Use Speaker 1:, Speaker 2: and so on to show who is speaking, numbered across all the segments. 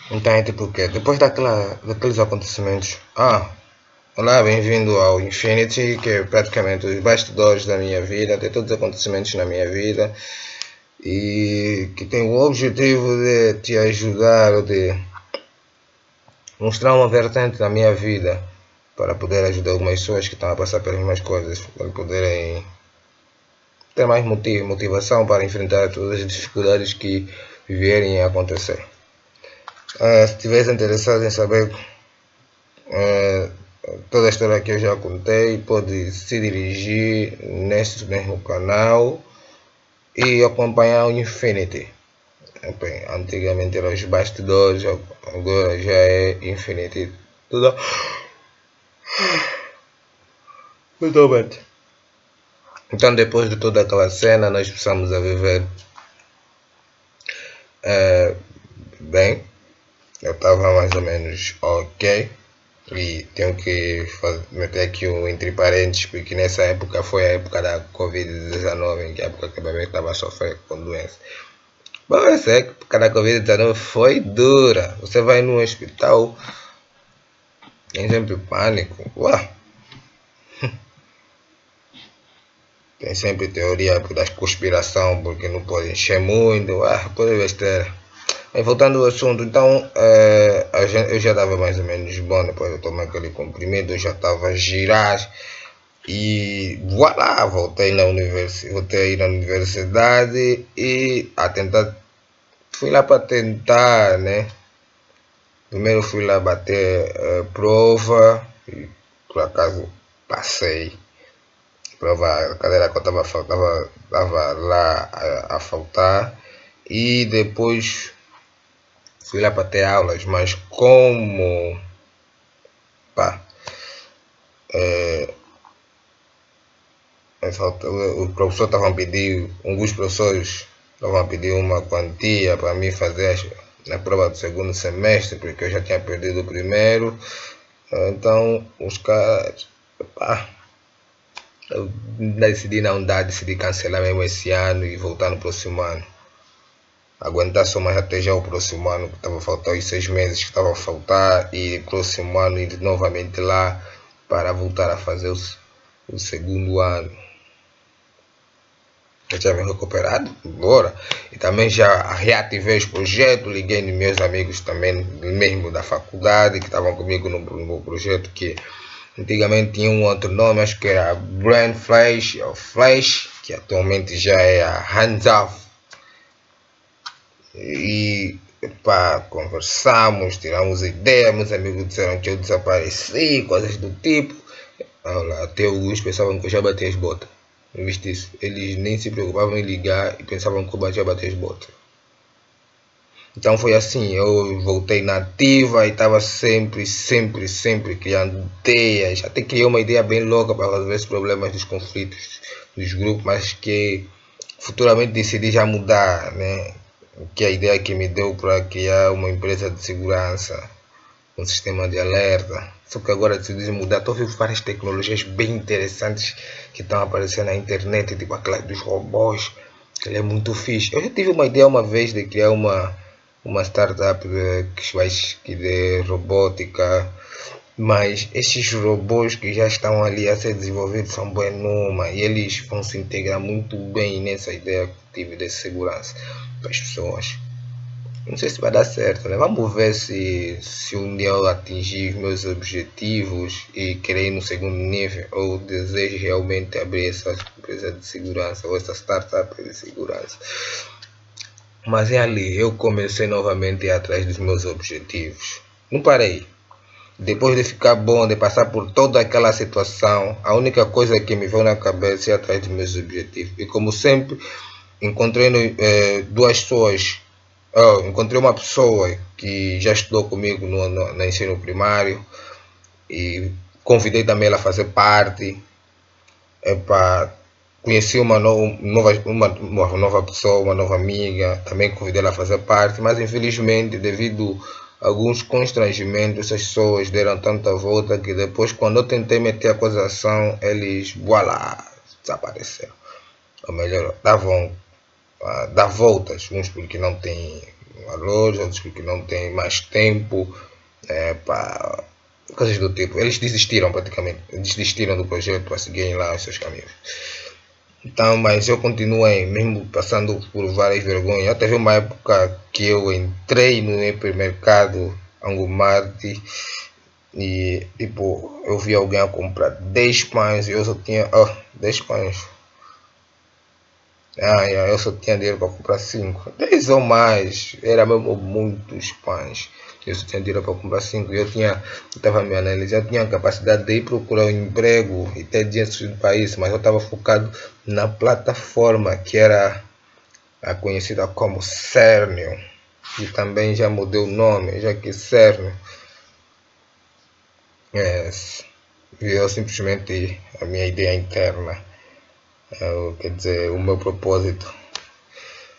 Speaker 1: Então é tipo o quê? Depois daqueles acontecimentos. Olá, bem-vindo ao Infinity, que é praticamente os bastidores da minha vida, de todos os acontecimentos na minha vida e que tem o objetivo de te ajudar ou de mostrar uma vertente da minha vida para poder ajudar algumas pessoas que estão a passar pelas mesmas coisas, para poderem ter mais motivação para enfrentar todas as dificuldades que vierem a acontecer. Se estiveres interessado em saber uh, toda a história que eu já contei, pode se dirigir neste mesmo canal e acompanhar o Infinity. Bem, antigamente era os bastidores, agora já é Infinity. Tudo muito bem. Então, depois de toda aquela cena, nós precisamos a viver bem. Eu estava mais ou menos ok. E tenho que meter aqui entre parênteses, porque nessa época foi a época da Covid-19, em que a época que a bebê estava a sofrer com doença. Bom, essa época da Covid-19 foi dura. Você vai no hospital, tem sempre pânico. Uau! Tem sempre teoria da conspiração, porque não pode encher muito. Pode besteira. Mas voltando ao assunto, então eu já estava mais ou menos bom depois de tomar aquele comprimido, eu já estava a girar e voilà, voltei a ir na universidade e a tentar, fui lá para tentar, né? Primeiro fui lá bater prova e por acaso passei. Prova, a cadeira que eu estava lá a faltar e depois fui lá para ter aulas, mas como pá, o professor estava a pedir, alguns professores estavam a pedir uma quantia para mim fazer na prova do segundo semestre, porque eu já tinha perdido o primeiro, então os caras, pá, eu decidi não dar, decidi cancelar mesmo esse ano e voltar no próximo ano. Aguentar só mais até já o próximo ano, que estava a faltar os 6 meses que estava a faltar, e próximo ano ir novamente lá para voltar a fazer o segundo ano. Eu já me recuperado, bora. E também já reativei os projetos, liguei nos meus amigos também, mesmo da faculdade, que estavam comigo no projeto, que antigamente tinha um outro nome, acho que era Brand Flash, ou Flash, que atualmente já é a Hands Off. E pá, conversamos, tiramos ideias, meus amigos disseram que eu desapareci, coisas do tipo. Até alguns pensavam que eu já bati as botas. Viste isso? Eles nem se preocupavam em ligar e pensavam que eu já bati as botas. Então foi assim, eu voltei na ativa e estava sempre criando ideias. Até criei uma ideia bem louca para resolver esses problemas dos conflitos dos grupos, mas que futuramente decidi já mudar, né? Que é a ideia que me deu para criar uma empresa de segurança, um sistema de alerta. Só que agora decidi mudar. Estou vendo várias tecnologias bem interessantes que estão aparecendo na internet, tipo aquela dos robôs, que ele é muito fixe. Eu já tive uma ideia uma vez de criar uma startup de robótica, mas esses robôs que já estão ali a ser desenvolvidos são bem numa e eles vão se integrar muito bem nessa ideia que tive de segurança para as pessoas. Não sei se vai dar certo, né? Vamos ver se um dia eu atingir os meus objetivos e querer ir no segundo nível ou desejo realmente abrir essa empresa de segurança ou essa startup de segurança. Mas é ali, eu comecei novamente a ir atrás dos meus objetivos. Não parei. Depois de ficar bom, de passar por toda aquela situação, a única coisa que me veio na cabeça é ir atrás dos meus objetivos. E como sempre, encontrei duas pessoas. Encontrei uma pessoa que já estudou comigo no ensino primário e convidei também ela a fazer parte. Conheci uma nova pessoa, uma nova amiga, também convidei ela a fazer parte, mas infelizmente, devido a alguns constrangimentos, essas pessoas deram tanta volta que depois, quando eu tentei meter a acusação, eles, voilá, desapareceram. Ou melhor, davam dar voltas, uns porque não têm valores, outros porque não têm mais tempo, pá, coisas do tipo. Eles desistiram praticamente, desistiram do projeto para seguirem lá os seus caminhos. Então, mas eu continuei, mesmo passando por várias vergonhas. Até teve uma época que eu entrei no hipermercado Angomarte e, tipo, eu vi alguém a comprar 10 pães e eu só tinha, 10 pães. Eu só tinha dinheiro para comprar 5, 10 ou mais, era mesmo muitos pães. Eu só tinha dinheiro para comprar 5. Eu estava me analisando, eu tinha a capacidade de ir procurar um emprego e ter dinheiro para isso, mas eu estava focado na plataforma que era a conhecida como Cernio, e também já mudei o nome, já que Cernio virou simplesmente a minha ideia interna, quer dizer, o meu propósito.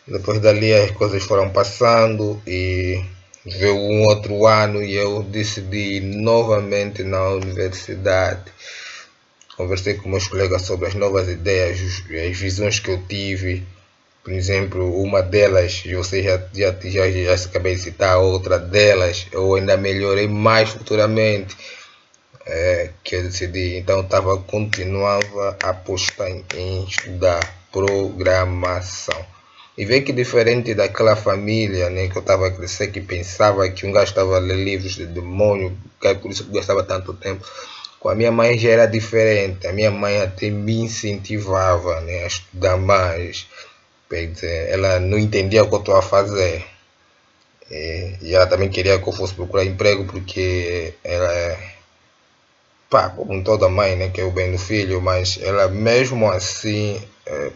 Speaker 1: Depois dali as coisas foram passando e veio um outro ano e eu decidi ir novamente na universidade. Conversei com meus colegas sobre as novas ideias, as visões que eu tive. Por exemplo, uma delas, você já acabei de citar, outra delas, eu ainda melhorei mais futuramente. Que eu decidi, então continuava a apostar em estudar programação. E ver que diferente daquela família, né, que eu estava a crescer, que pensava que um gajo estava a ler livros de demônio, que é por isso que gastava tanto tempo. Com a minha mãe já era diferente. A minha mãe até me incentivava, né, a estudar mais. Ela não entendia o que eu estou a fazer. E ela também queria que eu fosse procurar emprego porque ela, pá, como toda mãe, né, que é o bem do filho, mas ela mesmo assim,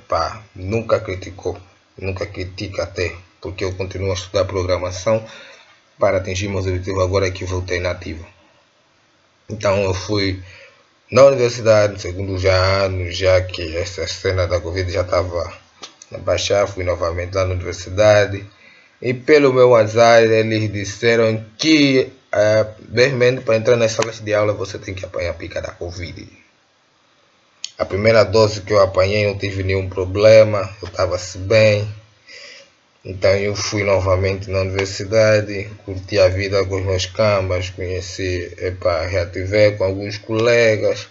Speaker 1: pá, nunca criticou, nunca critica até, porque eu continuo a estudar programação para atingir meus objetivos agora que voltei nativo. Então eu fui na universidade, no segundo ano, já que essa cena da Covid já estava a baixar, fui novamente lá na universidade. E pelo meu azar, eles disseram que, brevemente, para entrar nas salas de aula, você tem que apanhar a pica da Covid. A primeira dose que eu apanhei não tive nenhum problema, eu estava-se bem. Então eu fui novamente na universidade, curti a vida com os meus cambas, conheci, reativei com alguns colegas.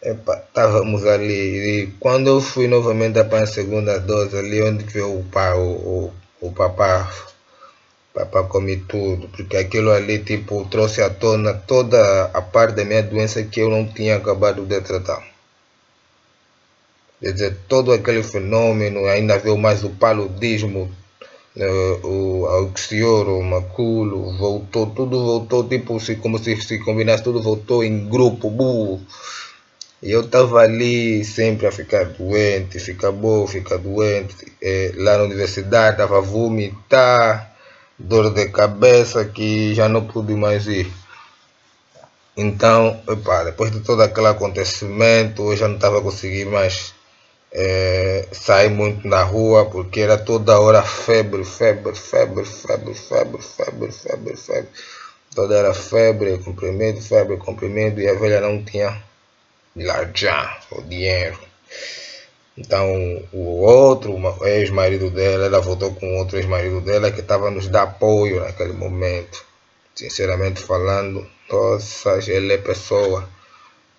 Speaker 1: Estávamos ali. E quando eu fui novamente para a segunda dose, ali onde que o papá come tudo, porque aquilo ali tipo trouxe à tona toda a parte da minha doença que eu não tinha acabado de tratar. Quer dizer, todo aquele fenômeno, ainda veio mais o paludismo, o auxioro, o maculo, voltou, tudo voltou, tipo, como se combinasse, tudo voltou em grupo, burro. E eu estava ali sempre a ficar doente, ficar bom, ficar doente. Lá na universidade estava a vomitar, dor de cabeça que já não pude mais ir. Então, depois de todo aquele acontecimento, eu já não estava conseguindo mais sair muito na rua, porque era toda hora febre, febre, febre, febre, febre, febre, febre, febre. Toda era febre, comprimido, e a velha não tinha já o dinheiro. Então o outro ex-marido dela, ela voltou com outro ex-marido dela que estava nos dar apoio naquele momento. Sinceramente falando, nossa, ele é pessoa.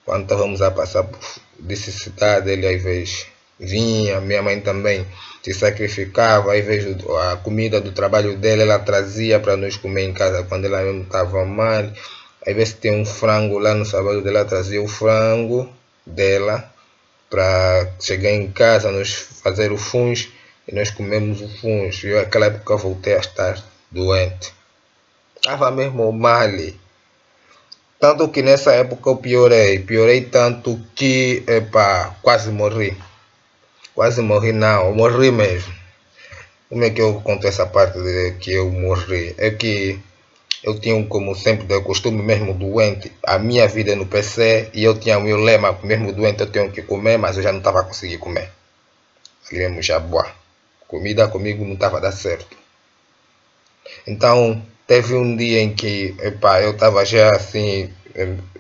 Speaker 1: Quando estávamos a passar por necessidade, ele às vezes vinha, minha mãe também se sacrificava, às vezes a comida do trabalho dela ela trazia para nós comer em casa quando ela não estava mal. Às vezes tem um frango lá no sábado dela, trazia o frango dela para chegar em casa, nós fazer o funge e nós comemos o funge. Eu naquela época voltei a estar doente. Estava mesmo mal. Tanto que nessa época eu piorei tanto que quase morri. Quase morri não, eu morri mesmo. Como é que eu conto essa parte de que eu morri? É que eu tinha, como sempre, de costume mesmo doente, a minha vida no PC, e eu tinha o meu lema, mesmo doente eu tenho que comer, mas eu já não estava conseguindo comer. Mesmo já boa. Comida comigo não estava a dar certo. Então, teve um dia em que, eu estava já assim,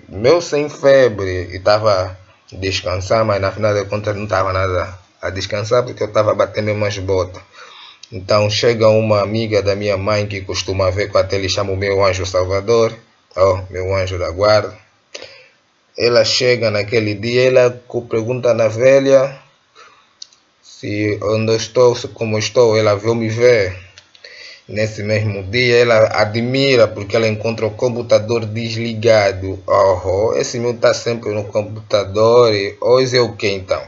Speaker 1: meio sem febre, e estava a descansar, mas na final de contas não estava nada a descansar, porque eu estava batendo umas botas. Então chega uma amiga da minha mãe que costuma ver, que até lhe chama o meu anjo Salvador, meu anjo da guarda. Ela chega naquele dia, ela pergunta na velha se onde eu estou, se como estou. Ela veio me ver. Nesse mesmo dia ela admira porque ela encontra o computador desligado. Oh, esse meu está sempre no computador. E hoje é o que então?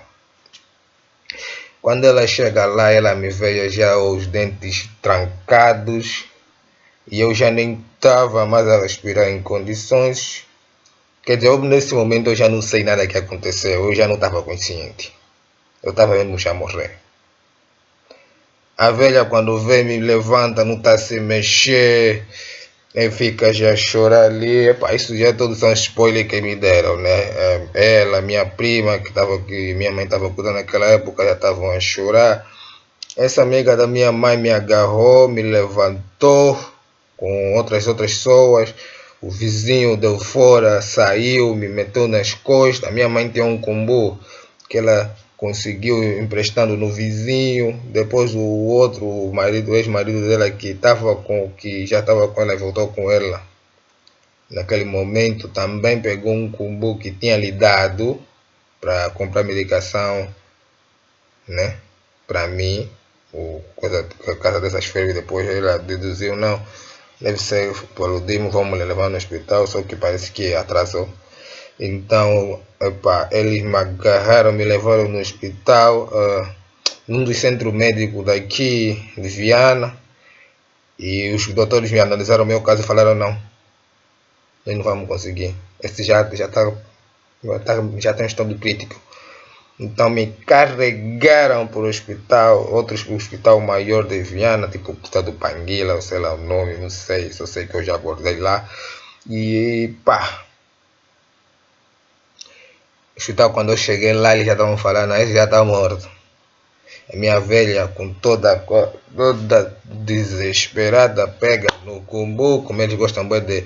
Speaker 1: Quando ela chega lá, ela me vê já os dentes trancados e eu já nem estava mais a respirar em condições. Quer dizer, nesse momento eu já não sei nada que aconteceu, eu já não estava consciente. Eu estava mesmo já a morrer. A velha quando vem me levanta, não está a se mexer, e fica já a chorar ali. Epá, isso já todos são spoilers que me deram, né? Ela, minha prima, que minha mãe estava cuidando naquela época, já estavam a chorar. Essa amiga da minha mãe me agarrou, me levantou com outras pessoas. O vizinho deu fora, saiu, me meteu nas costas. A minha mãe tem um combo que ela conseguiu emprestando no vizinho. Depois o outro, o marido, o ex-marido dela que já estava com ela e voltou com ela. Naquele momento também pegou um combo que tinha lhe dado para comprar medicação, né? Para mim, a casa dessas férias, depois ela deduziu, não, deve ser pelo Dimo, vamos levar no hospital, só que parece que atrasou. Então, epa, eles me agarraram, me levaram no hospital, num dos centros médicos daqui, de Viana, e os doutores me analisaram o meu caso e falaram, não, nós não vamos conseguir, esse já tem um estado crítico. Então me carregaram para o hospital, hospital maior de Viana, tipo o hospital do Panguila, ou sei lá o nome, não sei, só sei que eu já abordei lá. E pá, o hospital quando eu cheguei lá, eles já estavam falando, esse já está morto. A minha velha, com toda desesperada, pega no combo, como eles gostam bem de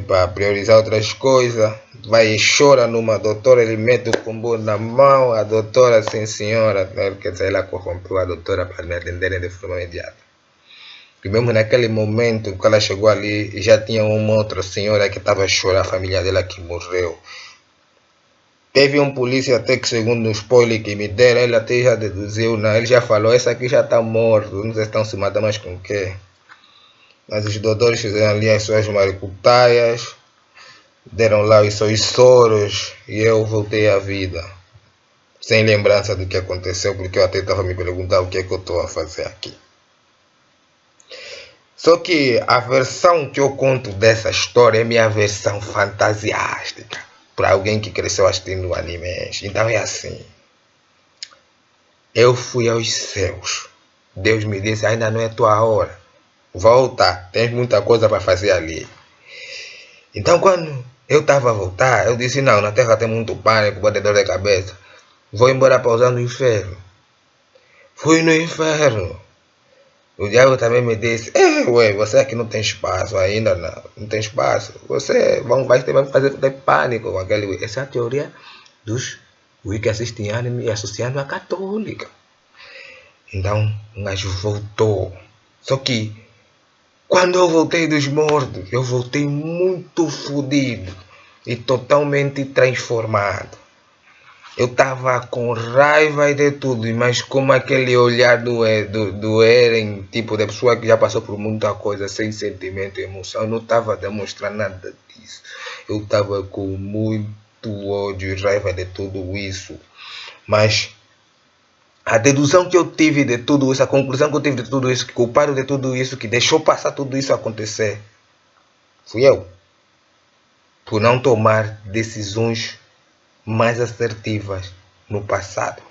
Speaker 1: para priorizar outras coisas, vai e chora numa doutora, ele mete o combo na mão, a doutora, sim senhora, quer dizer, ela corrompeu a doutora para me atenderem de forma imediata. E mesmo naquele momento que ela chegou ali, já tinha uma outra senhora que estava a chorar, a família dela que morreu. Teve um polícia até que, segundo o spoiler que me deram, ele até já deduziu, não, ele já falou, essa aqui já está morto, não sei se estão se matando mais com o quê. Mas os doutores fizeram ali as suas maricutaias, deram lá os seus soros e eu voltei à vida. Sem lembrança do que aconteceu, porque eu até estava me perguntando o que é que eu estou a fazer aqui. Só que a versão que eu conto dessa história é minha versão fantasiástica. Para alguém que cresceu assistindo animes. Então é assim. Eu fui aos céus. Deus me disse, ainda não é tua hora. Volta, tens muita coisa para fazer ali. Então quando eu estava a voltar, eu disse, não, na Terra tem muito pânico, batedor de cabeça. Vou embora pausar no inferno. Fui no inferno. O diabo também me disse, ué, você aqui não tem espaço ainda, não tem espaço. Você vai fazer pânico com aquele... Essa é a teoria dos que assistem anime e associando a católica. Então, o gajo voltou. Só que, quando eu voltei dos mortos, eu voltei muito fodido e totalmente transformado. Eu estava com raiva de tudo, mas como aquele olhar do Eren, tipo de pessoa que já passou por muita coisa, sem sentimento e emoção, eu não estava a demonstrar nada disso. Eu estava com muito ódio e raiva de tudo isso. Mas a dedução que eu tive de tudo isso, a conclusão que eu tive de tudo isso, que culpado de tudo isso, que deixou passar tudo isso acontecer, fui eu. Por não tomar decisões mais assertivas no passado.